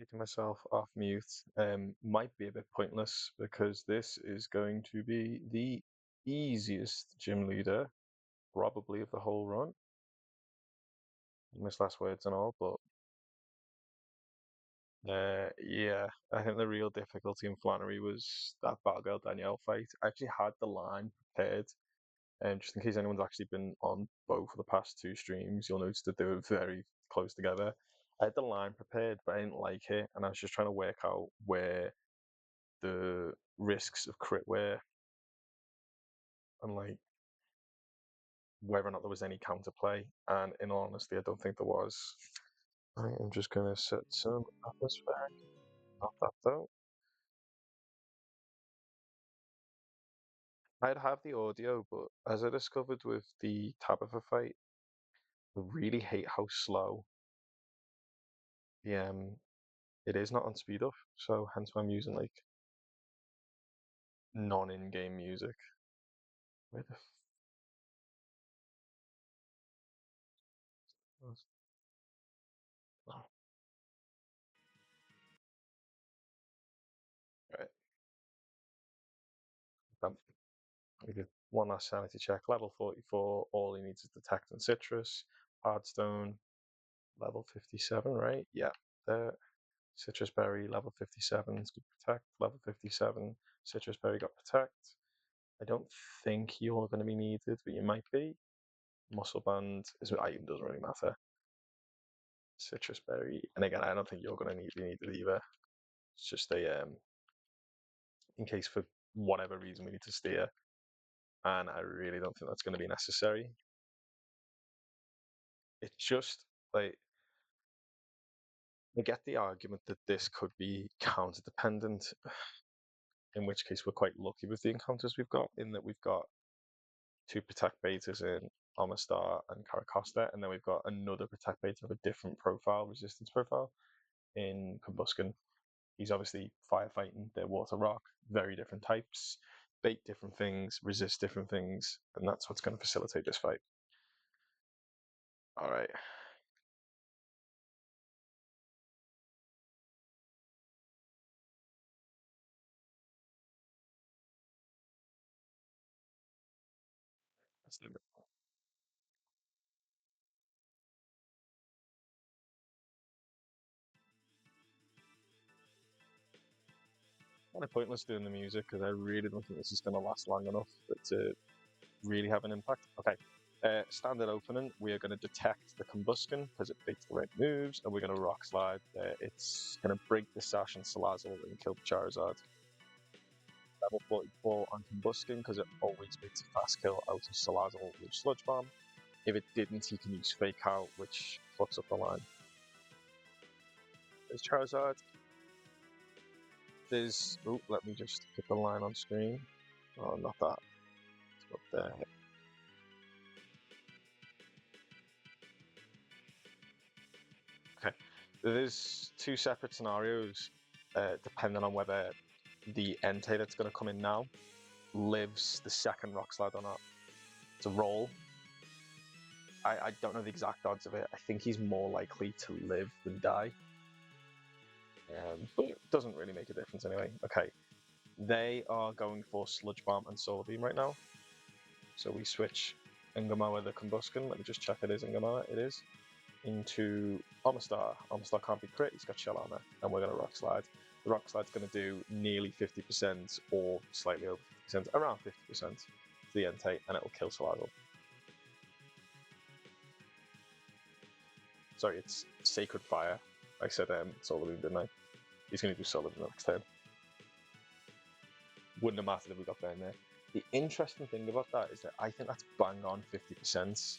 Taking myself off mute might be a bit pointless because this is going to be the easiest gym leader probably of the whole run. Missed last words and all, but yeah, I think the real difficulty in Flannery was that Batgirl Danielle fight. I actually had the line prepared, just in case anyone's actually been on both of the past two streams, you'll notice that they were very close together. I had the line prepared, but I didn't like it, and I was just trying to work out where the risks of crit were and like whether or not there was any counterplay. And in all honesty, I don't think there was. I am just gonna set some atmosphere. Not that though. I'd have the audio, but as I discovered with the Tabitha fight, I really hate how slow the it is not on speed up. So hence why I'm using like non-in-game music. Where the was oh, right. We did one last sanity check. Level 44. All he needs is detect and citrus. Hardstone. Level 57, right? Yeah. There. Citrus berry, level 57 is good protect. Level 57, citrus berry got protect. I don't think you're going to be needed, but you might be. Muscle band is item doesn't really matter. Citrus berry, and again, I don't think you're going to be needed either. It's just a in case for whatever reason we need to steer, and I really don't think that's going to be necessary. It's just like I get the argument that this could be counter dependent, in which case we're quite lucky with the encounters we've got, in that we've got two Protect betas in Amistar and Caracosta, and then we've got another Protect beta of a different profile, resistance profile, in Combuskin. He's obviously firefighting, they're water rock, very different types, bait different things, resist different things, and that's what's going to facilitate this fight. Alright. That's the kind of pointless doing the music because I really don't think this is going to last long enough to really have an impact. Okay, standard opening, we are going to detect the Combuskin because it beats the right moves, and we're going to Rock Slide. It's going to break the Sash and Salazzle and kill the Charizard. Level 44 on Combuskin because it always beats a fast kill out of Salazzle with Sludge Bomb. If it didn't, he can use Fake Out, which fucks up the line. There's Charizard. There's... Oh, let me just get the line on screen. Oh, not that. It's up there. Okay. There's two separate scenarios, depending on whether the Entei that's going to come in now lives the second Rock Slide or not. It's a roll. I don't know the exact odds of it. I think he's more likely to live than die. But it doesn't really make a difference anyway. Okay. They are going for Sludge Bomb and Solar Beam right now. So we switch Ingamoa the Combuskin. Let me just check it is Ingamoa. It is. Into Amistar. Amistar can't be crit, he's got Shell Armor, and we're going to Rock Slide. The Rock Slide's going to do nearly 50% or slightly over 50%, around 50% to the Entei, and it will kill Salazzle. Sorry, it's Sacred Fire. I said Solar Beam, didn't I? He's going to do Solar Beam the next turn. Wouldn't have mattered if we got down there. The interesting thing about that is that I think that's bang on 50%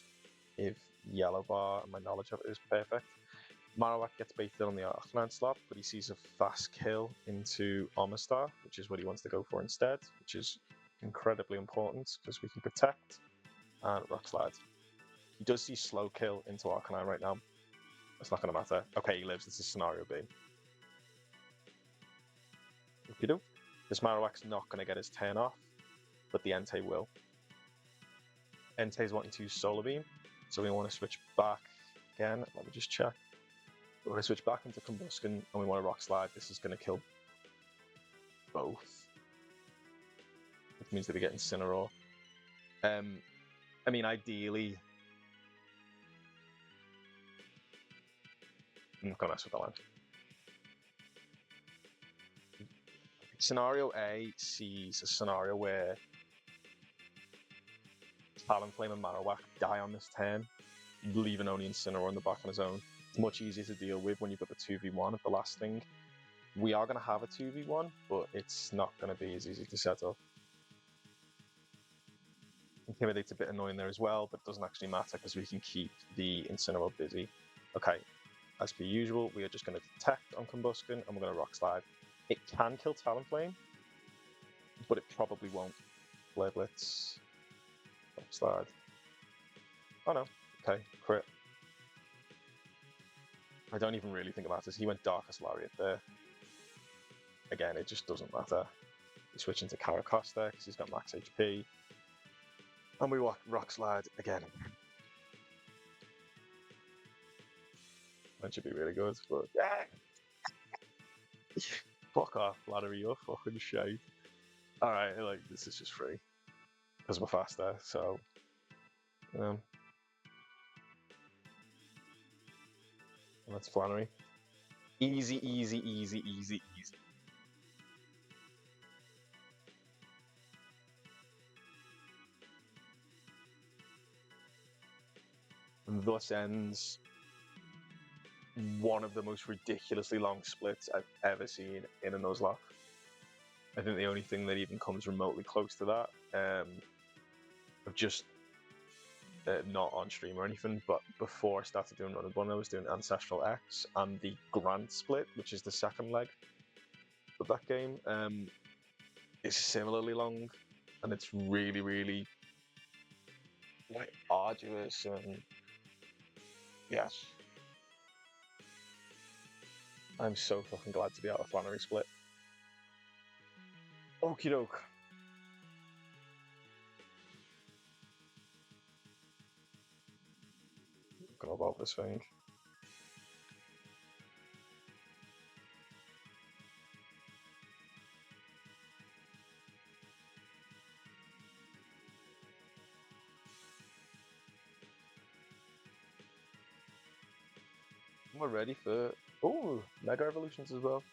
if Yellow Bar and my knowledge of it is perfect. Marowak gets baited on the Arcanine slot, but he sees a fast kill into Amistar, which is what he wants to go for instead, which is incredibly important because we can protect and Rock Slide. He does see slow kill into Arcanine right now. It's not going to matter. Okay, he lives. This is scenario B. If you do, this Marowak's not going to get his turn off, but the Entei will. Entei's wanting to use Solar Beam, so we want to switch back again. Let me just check. When I switch back into Combustion and we want to Rock Slide, this is going to kill both. Which means that we get Incineroar. I mean, ideally... I'm not going to mess with the land. Scenario A sees a scenario where Talonflame and Marowak die on this turn, leaving only Incineroar in the back on his own. It's much easier to deal with when you've got the 2v1 at the last thing. We are going to have a 2v1, but it's not going to be as easy to set up. Intimidate's a bit annoying there as well, but it doesn't actually matter because we can keep the Incineroar busy. Okay, as per usual, we are just going to detect on Combustion and we're going to Rock Slide. It can kill Talonflame, but it probably won't. Flare Blitz. Rock Slide. Oh no, okay, crit. I don't even really think about this. He went Darkest Lariat there. Again, it just doesn't matter. We switch into Karakos there because he's got max HP. And we Rock Slide again. That should be really good, but yeah. Fuck off, Flannery, you're fucking shite. Alright, like, this is just free. Because we're faster, so... that's Flannery. Easy, easy, easy, easy, easy. And thus ends one of the most ridiculously long splits I've ever seen in a Nuzlocke. I think the only thing that even comes remotely close to that, of just not on stream or anything, but before I started doing Run and Bun, I was doing Ancestral X, and the Grant split, which is the second leg of that game, is similarly long, and it's really, really like arduous, and yes. I'm so fucking glad to be out of Flannery split. Okie doke. I'm gonna evolve this thing. We're ready for Mega Evolutions as well.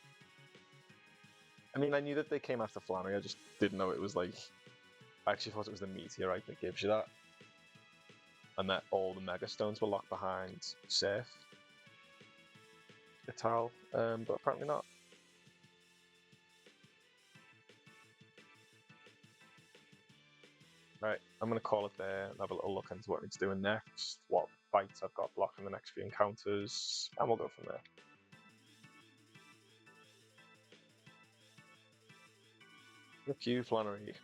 I mean, I knew that they came after Flannery, I just didn't know it was like... I actually thought it was the meteorite that gives you that. And that all the Mega Stones were locked behind Surf. Ital, but apparently not. Right, I'm going to call it there and have a little look into what it's doing next, what fights I've got blocking the next few encounters, and we'll go from there. Look you, Flannery.